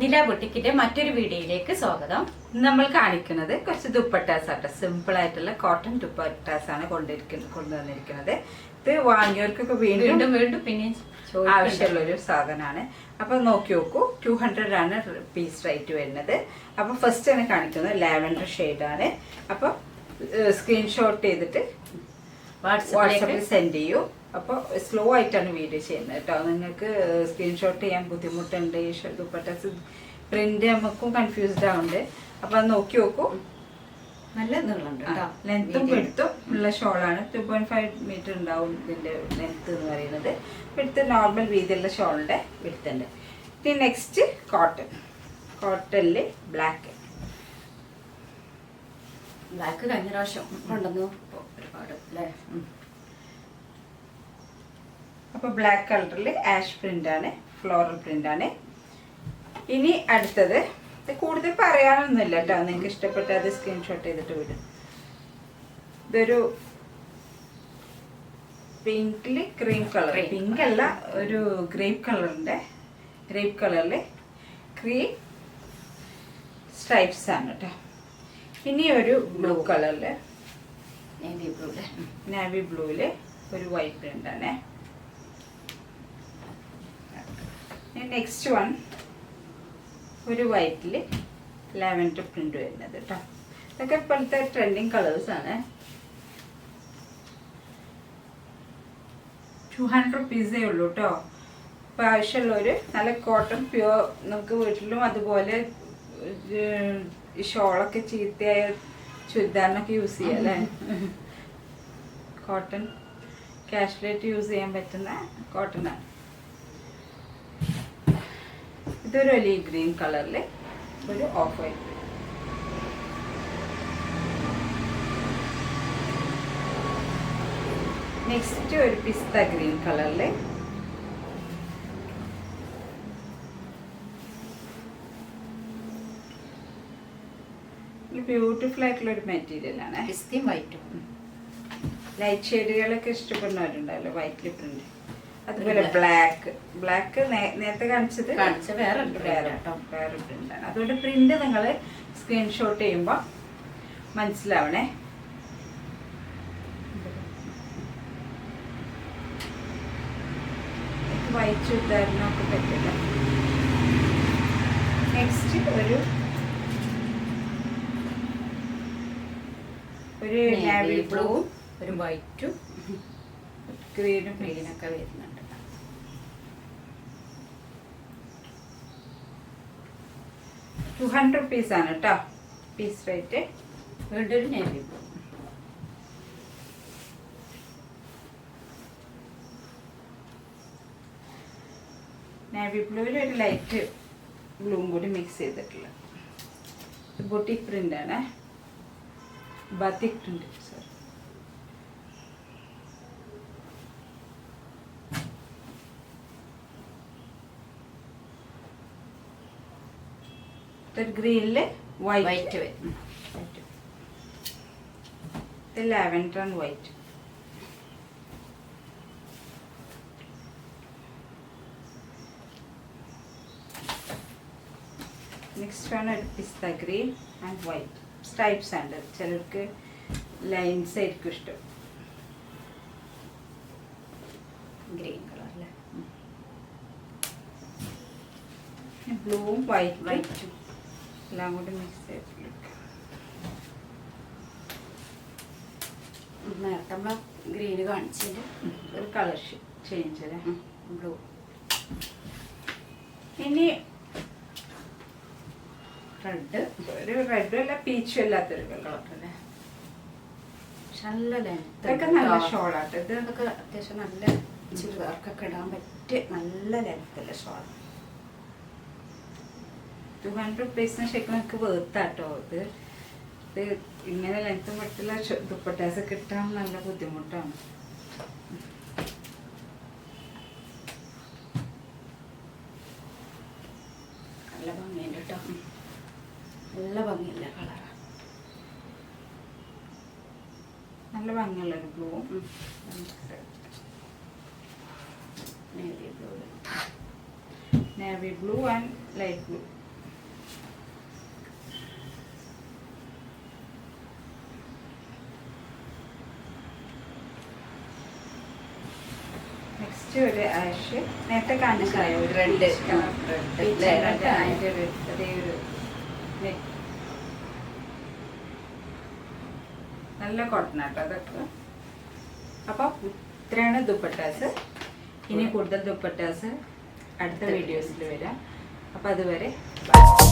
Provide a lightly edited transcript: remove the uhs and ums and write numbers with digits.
നില ബുട്ടിക്കിന്റെ മറ്റൊരു വീഡിയോയിലേക്ക് സ്വാഗതം. നമ്മൾ കാണിക്കുന്നത് കുറച്ച് ദുപ്പട്ടാസ് ആട്ടോ. സിമ്പിൾ ആയിട്ടുള്ള കോട്ടൺ ദുപ്പട്ടാസ് ആണ് കൊണ്ടുവന്നിരിക്കുന്നത്. ഇത് വാങ്ങിയവർക്കൊക്കെ വീണ്ടും പിന്നെ ആവശ്യമുള്ള ഒരു സാധനമാണ്. അപ്പൊ നോക്കി നോക്കൂ, 200 ആണ് പീസ് റേറ്റ് വരുന്നത്. അപ്പൊ ഫസ്റ്റ് ആണ് കാണിക്കുന്നത് ലാവൻഡർ ഷെയ്ഡാണ്. അപ്പൊ സ്ക്രീൻഷോട്ട് ചെയ്തിട്ട് വാട്സാപ്പിൽ സെൻഡ് ചെയ്യൂ. അപ്പോൾ സ്ലോ ആയിട്ടാണ് വീഡിയോ ചെയ്യുന്നത് കേട്ടോ. നിങ്ങൾക്ക് സ്ക്രീൻഷോട്ട് ചെയ്യാൻ ബുദ്ധിമുട്ടുണ്ട്. ഈ ദുപ്പട്ടാസ് പ്രിന്റ് നമുക്കും കൺഫ്യൂസ്ഡ് ആവുന്നുണ്ട്. അപ്പൊ അത് നോക്കി നോക്കൂ. നല്ല നീളമുണ്ട്, ലെങ്ത്തും എടുത്തും ഉള്ള ഷോളാണ്. 2.5 മീറ്റർ ഉണ്ടാവും ഇതിന്റെ ലെങ്ത് എന്ന് പറയുന്നത്. എടുത്ത് നോർമൽ വീതിയുള്ള ഷോളിന്റെ എടുത്തുണ്ട്. ഇനി നെക്സ്റ്റ് കോട്ടണില് ബ്ലാക്ക് കഴിഞ്ഞ പ്രാവശ്യം കൊണ്ടുവന്നു ഒരുപാട് അല്ലേ. അപ്പൊ ബ്ലാക്ക് കളറിൽ ആഷ് പ്രിന്റ് ആണ്, ഫ്ലോറൽ പ്രിന്റ് ആണ്. ഇനി അടുത്തത് കൂടുതൽ പറയാനൊന്നുമില്ല കേട്ടോ. നിങ്ങൾക്ക് ഇഷ്ടപ്പെട്ട അത് സ്ക്രീൻഷോട്ട് ചെയ്തിട്ട് വിടും. ഇതൊരു പിങ്കില് ക്രീം കളർ, പിങ്ക് അല്ല, ഒരു ഗ്രേപ്പ് കളറില് ക്രീം സ്ട്രൈപ്സ് ആണ് കേട്ടോ. ഇനി ഒരു ബ്ലൂ കളറില്, നേവി ബ്ലൂവില് ഒരു വൈറ്റ് പ്രിന്റ് ആണ്. നെക്സ്റ്റ് വൺ ഒരു വൈറ്റിൽ ലാവൻഡർ പ്രിന്റ് വരുന്നത് കേട്ടോ. ഇതൊക്കെ ഇപ്പോഴത്തെ ട്രെൻഡിങ് കളേഴ്സ് ആണ്. 200 റുപ്പീസേ ഉള്ളൂ കേട്ടോ. ഇപ്പം ആവശ്യമുള്ളവര് നല്ല കോട്ടൺ പ്യുവർ, നമുക്ക് വീട്ടിലും അതുപോലെ ഈ ഷോളൊക്കെ ചീത്തയായ ചുരിദാറിനൊക്കെ യൂസ് ചെയ്യാം അല്ലേ. കോട്ടൺ കാഷ്വലായിട്ട് യൂസ് ചെയ്യാൻ പറ്റുന്ന കോട്ടൺ ആണ്. ഇതൊരു ഒലീവ് ഗ്രീൻ കളറിൽ ഒരു ഓഫ് വൈറ്റ്. നെക്സ്റ്റ് ഒരു പിസ്ത ഗ്രീൻ കളറിൽ ബ്യൂട്ടിഫുൾ ആയിട്ടുള്ള ഒരു മെറ്റീരിയൽ ആണ്. പിസ്തയും വൈറ്റും ലൈറ്റ് ഷെയ്ഡുകളൊക്കെ ഇഷ്ടപ്പെടുന്നവരുണ്ടല്ലോ വൈറ്റിൽ പ്രിന്റ്. അതുപോലെ ബ്ലാക്ക് നേരത്തെ കാണിച്ചത് വേറെ പ്രിന്റാണ്. അതുകൊണ്ട് പ്രിന്റ് നിങ്ങൾ സ്ക്രീൻഷോട്ട് ചെയ്യുമ്പോൾ മനസ്സിലാവണേ. വൈറ്റ് ചുരിദാറിനൊക്കെ പറ്റില്ല. നെക്സ്റ്റ് ഒരു നേവി ബ്ലൂ, ഒരു വൈറ്റും ഗ്രീനൊക്കെ വരുന്നുണ്ട്. 200 റുപ്പീസ് ആണ് കേട്ടോ പീസ് റേറ്റ്. വീണ്ടും ഒരു നേവി ബ്ലൂ. നേവി ബ്ലൂവിൽ ഒരു ലൈറ്റ് ബ്ലൂവും കൂടി മിക്സ് ചെയ്തിട്ടുള്ള ബൊട്ടിക് പ്രിന്റ് ആണ്. Batik print, sorry. ഗ്രീനില് വൈറ്റ് വരും. Lavender and white. നെക്സ്റ്റ് ആണ് ഒരു pista green and white stripes ആണ്. ചിലർക്ക് ലൈൻസ് ആയിരിക്കും ഇഷ്ടം. ഗ്രീൻ കളർ, ബ്ലൂവും വൈറ്റും എല്ലാം കൂടി മിക്സ് ചെയ്തിട്ട് നേരത്തെ നമ്മൾ ഗ്രീന് കാണിച്ചതിൻ്റെ ഒരു കളർ ചേഞ്ച് അല്ലേ, ബ്ലൂ. ഇനി റെഡും അല്ല പീച്ചും അല്ലാത്തൊരു കളർ അല്ലേ. നല്ല ലെങ്ത്, ഇതൊക്കെ നല്ല ഷോളാട്ടോ. ഇതൊക്കെ അത്യാവശ്യം നല്ല ചുരിദാർക്കൊക്കെ ഇടാൻ പറ്റിയ നല്ല ലെങ്ത്തുള്ള ഷോൾ. 200 റുപ്പീസിന് ശരിക്കും നമുക്ക് വേർത്താട്ടോ. ഇത് ഇങ്ങനെ ലെങ്ത്തും പറ്റുള്ള ദുപ്പട്ടാസ് കിട്ടാൻ നല്ല ബുദ്ധിമുട്ടാണ്. നല്ല ഭംഗിയുണ്ട് കേട്ടോ, നല്ല ഭംഗിയില്ല കളറാണ്. നല്ല ഭംഗിയുള്ളൊരു ബ്ലൂവും navy blue. navy blue and light blue. Next ഒരു ആഷ് നേരത്തെ കാണിച്ചായ ഒരു റെഡ് അതിൻ്റെ ഒരു ചെറിയൊരു നല്ല കോട്ടൺ ആട്ടോ അതൊക്കെ. അപ്പോൾ ഇത്രയാണ് ദുപ്പട്ടാസ്. ഇനി കൂടുതൽ ദുപ്പട്ടാസ് അടുത്ത വീഡിയോസിൽ വരാം. അപ്പോൾ അതുവരെ ബൈ.